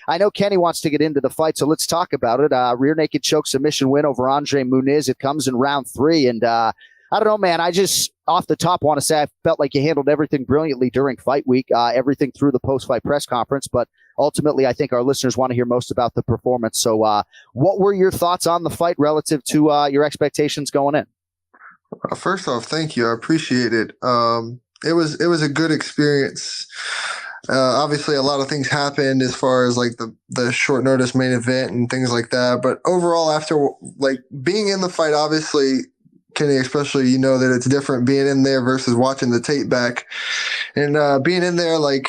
I know Kenny wants to get into the fight, so let's talk about it. Rear naked choke submission win over Andre Muniz. It comes in round 3, and I don't know, man. I just, off the top, want to say I felt like you handled everything brilliantly during fight week, everything through the post-fight press conference, but ultimately I think our listeners want to hear most about the performance. So what were your thoughts on the fight relative to your expectations going in? First off, thank you. I appreciate it. It was a good experience. Obviously, a lot of things happened as far as like the short notice main event and things like that. But overall, after like being in the fight, obviously, Kenny, especially, you know that it's different being in there versus watching the tape back. And being in there, like,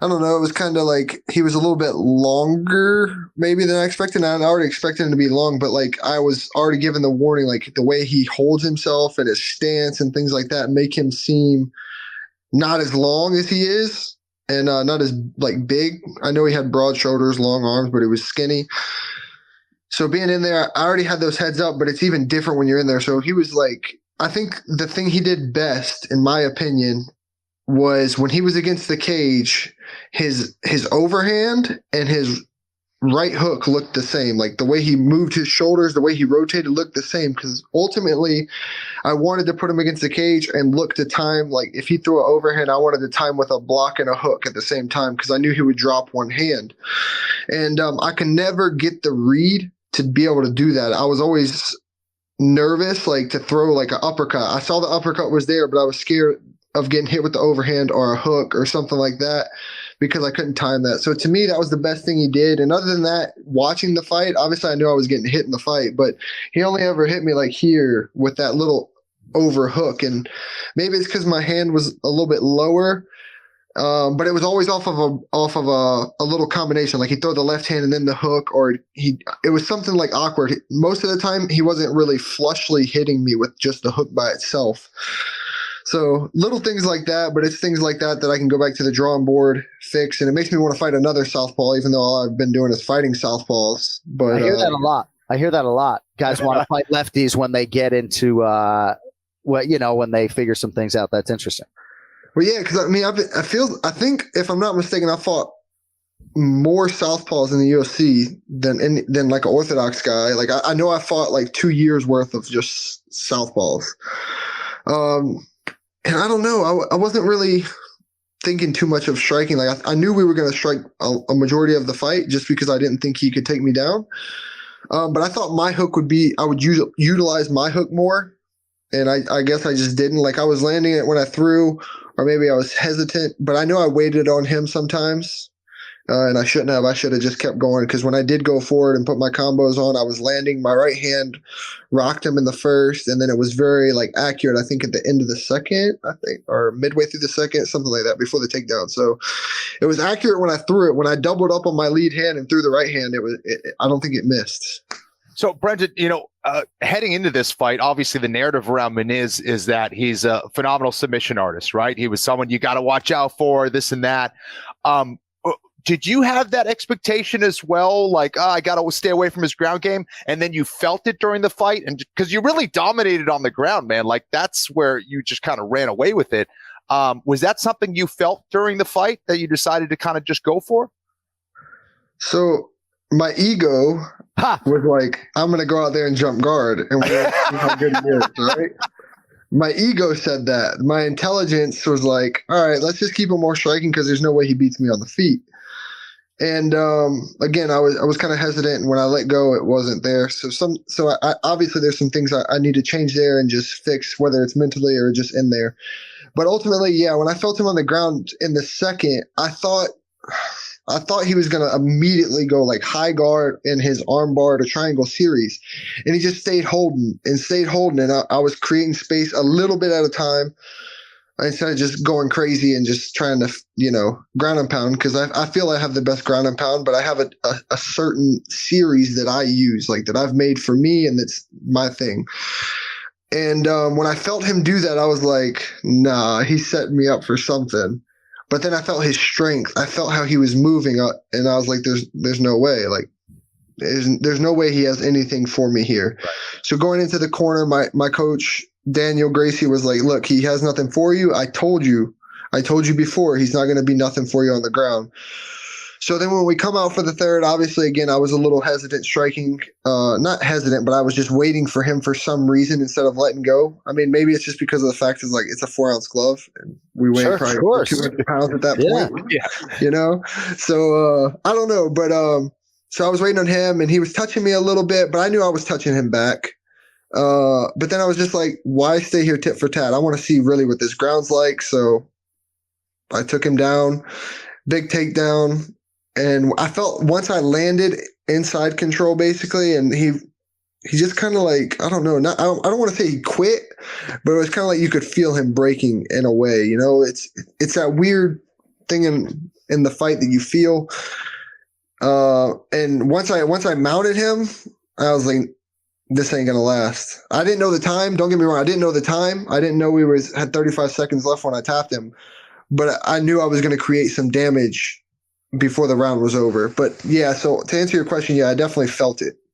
I don't know, it was kind of like he was a little bit longer maybe than I expected. I already expected him to be long, but like I was already given the warning, like the way he holds himself and his stance and things like that make him seem not as long as he is and not as like big. I know he had broad shoulders, long arms, but he was skinny. So being in there, I already had those heads up, but it's even different when you're in there. So he was like, I think the thing he did best, in my opinion, was when he was against the cage, his overhand and his right hook looked the same. Like the way he moved his shoulders, the way he rotated looked the same. Because ultimately, I wanted to put him against the cage and look to time. Like if he threw an overhand, I wanted to time with a block and a hook at the same time because I knew he would drop one hand. And I could never get the read to be able to do that. I was always nervous, like to throw like an uppercut. I saw the uppercut was there, but I was scared of getting hit with the overhand or a hook or something like that because I couldn't time that. So to me, that was the best thing he did. And other than that, watching the fight, obviously I knew I was getting hit in the fight, but he only ever hit me like here with that little over hook. And maybe it's because my hand was a little bit lower, but it was always off of a little combination. Like he'd throw the left hand and then the hook, or it was something like awkward. Most of the time, he wasn't really flushly hitting me with just the hook by itself. So little things like that, but it's things like that that I can go back to the drawing board, fix, and it makes me want to fight another southpaw, even though all I've been doing is fighting southpaws. But I hear that a lot. Guys want to fight lefties when they get into when they figure some things out. That's interesting. Well, yeah, because I mean, I think if I'm not mistaken, I fought more southpaws in the UFC than like an orthodox guy. Like I know I fought like 2 years worth of just southpaws. And I don't know, I wasn't really thinking too much of striking. Like I knew we were going to strike a majority of the fight just because I didn't think he could take me down. But I thought my hook I would utilize my hook more. And I guess I just didn't. Like I was landing it when I threw, or maybe I was hesitant, but I know I waited on him sometimes. And I shouldn't have. I should have just kept going because when I did go forward and put my combos on, I was landing. My right hand rocked him in the first, and then it was very like accurate. I think at the end of the second, or midway through the second, something like that, before the takedown. So it was accurate when I threw it. When I doubled up on my lead hand and threw the right hand, I don't think it missed. So, Brendan, heading into this fight, obviously the narrative around Muniz is that he's a phenomenal submission artist, right? He was someone you got to watch out for, this and that. Did you have that expectation as well? Like, I got to stay away from his ground game. And then you felt it during the fight? And because you really dominated on the ground, man, like that's where you just kind of ran away with it. Was that something you felt during the fight that you decided to kind of just go for? So my ego was like, I'm going to go out there and jump guard. And we're going to see how good he is, right? My ego said that. My intelligence was like, all right, let's just keep him more striking because there's no way he beats me on the feet. And again, I was kind of hesitant, and when I let go, it wasn't there. So I obviously there's some things I need to change there and just fix, whether it's mentally or just in there. But ultimately, yeah, when I felt him on the ground in the second, I thought he was gonna immediately go like high guard in his arm bar to triangle series, and he just stayed holding, and I was creating space a little bit at a time. Instead of just going crazy and just trying to, ground and pound, because I feel I have the best ground and pound, but I have a certain series that I use, like that I've made for me, and that's my thing. And when I felt him do that, I was like, nah, he's setting me up for something. But then I felt his strength. I felt how he was moving up, and I was like, there's no way. Like, there's no way he has anything for me here. Right. So going into the corner, my coach, Daniel Gracie, was like, look, he has nothing for you. I told you before, he's not going to be nothing for you on the ground. So then when we come out for the third, obviously, again, I was a little hesitant striking. Not hesitant, but I was just waiting for him for some reason instead of letting go. I mean, maybe it's just because of the fact is like it's a 4-ounce glove and we weigh Sure, probably of course. 200 pounds at that Yeah. point. Yeah. You know? So I don't know. But so I was waiting on him and he was touching me a little bit, but I knew I was touching him back. But then I was just like, why stay here tit for tat? I want to see really what this ground's like. So I took him down, big takedown. And I felt once I landed inside control basically, and he just kind of like, I don't know, I don't want to say he quit, but it was kind of like you could feel him breaking in a way, you know, it's that weird thing in the fight that you feel. And once I mounted him, I was like, this ain't gonna last. I didn't know the time. Don't get me wrong. I didn't know the time. I didn't know we had 35 seconds left when I tapped him, but I knew I was going to create some damage before the round was over. But yeah, so to answer your question, yeah, I definitely felt it.